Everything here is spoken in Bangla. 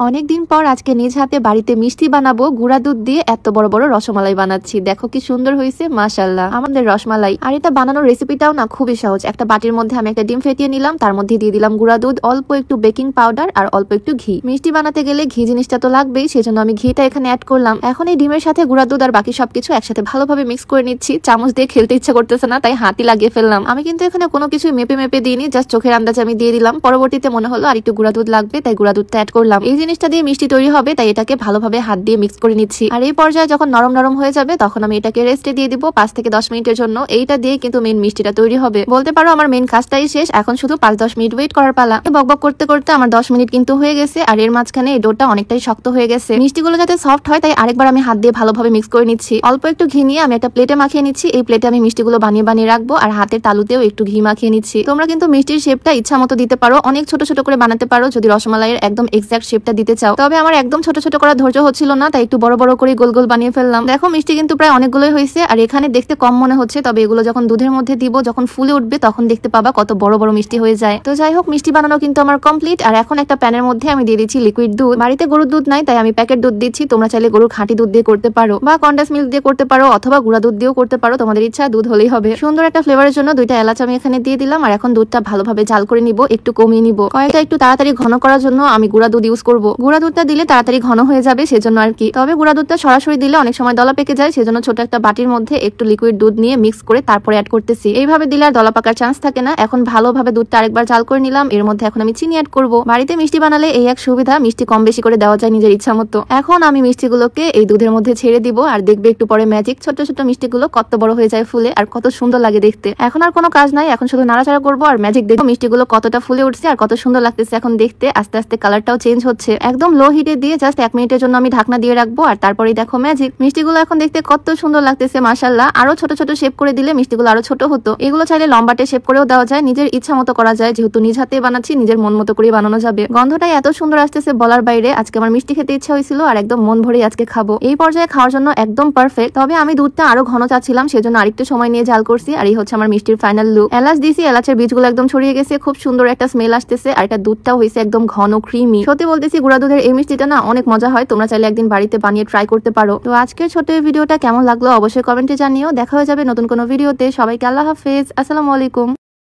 অনেকদিন পর আজকে নিজ হাতে বাড়িতে মিষ্টি বানাবো গুঁড়া দুধ দিয়ে। এত বড় বড় রসমালাই বানাচ্ছি, দেখো কি সুন্দর হয়েছে মাশাআল্লাহ আমাদের রসমালাই। আর এটা বানানোর রেসিপিটাও না খুবই সহজ। একটা বাটির মধ্যে আমি একটা ডিম ফেটিয়ে নিলাম, তার মধ্যে দিয়ে দিলাম গুঁড়া দুধ, অল্প একটু বেকিং পাউডার আর অল্প একটু ঘি। মিষ্টি বানাতে গেলে ঘি জিনিসটা তো লাগবেই, সেজন্য আমি ঘিটা এখানে অ্যাড করলাম। এখন এই ডিমের সাথে গুঁড়া দুধ আর বাকি সবকিছু একসাথে ভালোভাবে মিক্স করে নিচ্ছি। চামচ দিয়ে খেলতে ইচ্ছা করতেছে না, তাই হাতই লাগিয়ে ফেললাম। আমি কিন্তু এখানে কোনো কিছু মেপে মেপে দিইনি, জাস্ট চোখের আন্দাজে আমি দিয়ে দিলাম। পরবর্তীতে মনে হলো আর একটু গুঁড়া দুধ লাগবে, তাই গুঁড়া দুধটা অ্যাড করলাম। এই জিনিসটা দিয়ে মিষ্টি তৈরি হবে, তাই এটাকে ভালোভাবে হাত দিয়ে মিক্স করে নিচ্ছি। আর এই পর্যায়ে যখন নরম নরম হয়ে যাবে তখন আমি এটাকে রেস্টে দিয়ে দিব 5 থেকে 10 মিনিটের জন্য। এইটা দিয়ে কিন্তু মেন মিষ্টিটা তৈরি হবে। বলতে পারো আমার মেন কাজটাই শেষ, এখন শুধু 5-10 মিনিট ওয়েট করার পালা। বকবক করতে করতে আমার 10 মিনিট কিন্তু হয়ে গেছে, আর এর মাঝখানে এই ডোটা অনেকটাই শক্ত হয়ে গেছে। মিষ্টিগুলো যাতে সফট হয় তাই আরেকবার আমি হাত দিয়ে ভালোভাবে মিক্স করে নিচ্ছি। অল্প একটু ঘি নিয়ে আমি একটা প্লেটে মাখিয়ে নিচ্ছি। এই প্লেটে আমি মিষ্টিগুলো বানিয়ে বানিয়ে রাখবো, আর হাতের তালুতেও একটু ঘি মাখিয়ে নিচ্ছি। তোমরা কিন্তু মিষ্টির শেপটা ইচ্ছা মতো দিতে পারো, অনেক ছোট ছোট করে বানাতে পারো যদি রসমালাইয়ের একদম এক্সাক্ট শেপটা দিতে চাও। তবে আমার একদম ছোট ছোট করা ধৈর্য হচ্ছিল না, তাই একটু বড় বড় করে গোল গোল বানিয়ে ফেললাম। দেখো মিষ্টি কিন্তু প্রায় অনেকগুলোই হয়েছে, আর এখানে দেখতে কম মনে হচ্ছে, তবে এগুলো যখন দুধের মধ্যে দিব, যখন ফুলে উঠবে তখন দেখতে পাবা কত বড় বড় মিষ্টি হয়ে যায়। তো যাই হোক, মিষ্টি বানানো কিন্তু আমার কমপ্লিট। আর এখন একটা প্যানের মধ্যে আমি দিয়ে দিচ্ছি লিকুইড দুধ। বাড়িতে গরুর দুধ নাই, তাই আমি প্যাকেট দুধ দিচ্ছি। তোমরা চাইলে গরুর খাঁটি দুধ দিয়ে করতে পারো, বা কন্ডেন্স মিল্ক দিয়ে করতে পারো, অথবা গুঁড়া দুধ দিয়েও করতে পারো, তোমাদের ইচ্ছা। দুধ হলেই হবে। সুন্দর একটা ফ্লেভারের জন্য 2টা এলাচ আমি এখানে দিয়ে দিলাম। আর এখন দুধটা ভালোভাবে জাল করে নিব, একটু কমিয়ে নিব। কয়েকটা একটু তাড়াতাড়ি ঘন করার জন্য আমি গুঁড়া দুধ ইউজ করব। গুঁড়া দুধটা দিলে তাড়াতাড়ি ঘন হয়ে যাবে, সেজন্য আর কি। তবে গুঁড়া দুধটা সরাসরি দিলে অনেক সময় দলা পেকে যায়, সেজন্য ছোট একটা বাটির মধ্যে একটু লিকুইড দুধ নিয়ে মিক্স করে তারপরে অ্যাড করতেছি। এইভাবে দিলে আর দলা পাকার চান্স থাকে না। এখন ভালোভাবে দুধটা আরেকবার জাল করে নিলাম। এর মধ্যে এখন আমি চিনি অ্যাড করব। বাড়িতে মিষ্টি বানালে এই এক সুবিধা, মিষ্টি কম বেশি করে দেওয়া যায় নিজের ইচ্ছা মতো। এখন আমি মিষ্টিগুলোকে এই দুধের মধ্যে ছেড়ে দিব, আর দেখবে একটু পরে ম্যাজিক, ছোট ছোট মিষ্টিগুলো কত বড় হয়ে যায় ফুলে, আর কত সুন্দর লাগে দেখতে। এখন আর কোনো কাজ নাই, এখন শুধু নাড়াচাড়া করবো আর ম্যাজিক দেখবো মিষ্টিগুলো কতটা ফুলে উঠছে আর কত সুন্দর লাগতেছে এখন দেখতে। আস্তে আস্তে কালারটাও চেঞ্জ হচ্ছে। একদম লো হিটে দিয়ে জাস্ট 1 মিনিটের জন্য আমি ঢাকনা দিয়ে রাখবো, আর তারপরেই দেখো ম্যাজিক, মিষ্টিগুলো এখন দেখতে কত সুন্দর লাগতেছে মাশাআল্লাহ। আরো ছোট ছোট শেপ করে দিলে মিষ্টিগুলো আরো ছোট হতো। এগুলো চাইলে লম্বাটে শেপ করেও দেওয়া যায়, নিজের ইচ্ছা মতো করা যায়। যেহেতু নিজ হাতে বানাচ্ছি, নিজের মন মতো করে বানানো যাবে। গন্ধটাই এত সুন্দর আসতেছে বলার বাইরে। আজকে আমার মিষ্টি খেতে ইচ্ছা হয়েছিল, আর একদম মন ভরে আজকে খাবো। এই পর্যায়ে খাওয়ার জন্য একদম পারফেক্ট। তবে আমি দুধটা আরো ঘন চাচ্ছিলাম, সেজন্য আরেকটু সময় নিয়ে জাল করছি। আর এই হচ্ছে আমার মিষ্টির ফাইনাল লুক। এলাচ দিয়েছি, এলাচের বীজগুলো একদম ছড়িয়ে গেছে, খুব সুন্দর একটা স্মেল আসতেছে। আর এটা দুধটাও হয়েছে একদম ঘন ক্রিমি। সত্যি বলতেছি, গুঁড়া দুধের এই মিষ্টিটা না অনেক মজা হয়। তোমরা চাইলে একদিন বাড়িতে বানিয়ে ট্রাই করতে পারো। তো আজকের ছোট এই ভিডিওটা কেমন লাগলো অবশ্যই কমেন্টে জানিও। দেখা হয়ে যাবে নতুন কোনো ভিডিওতে। সবাইকে আল্লাহ হাফেজ, আসসালামু আলাইকুম।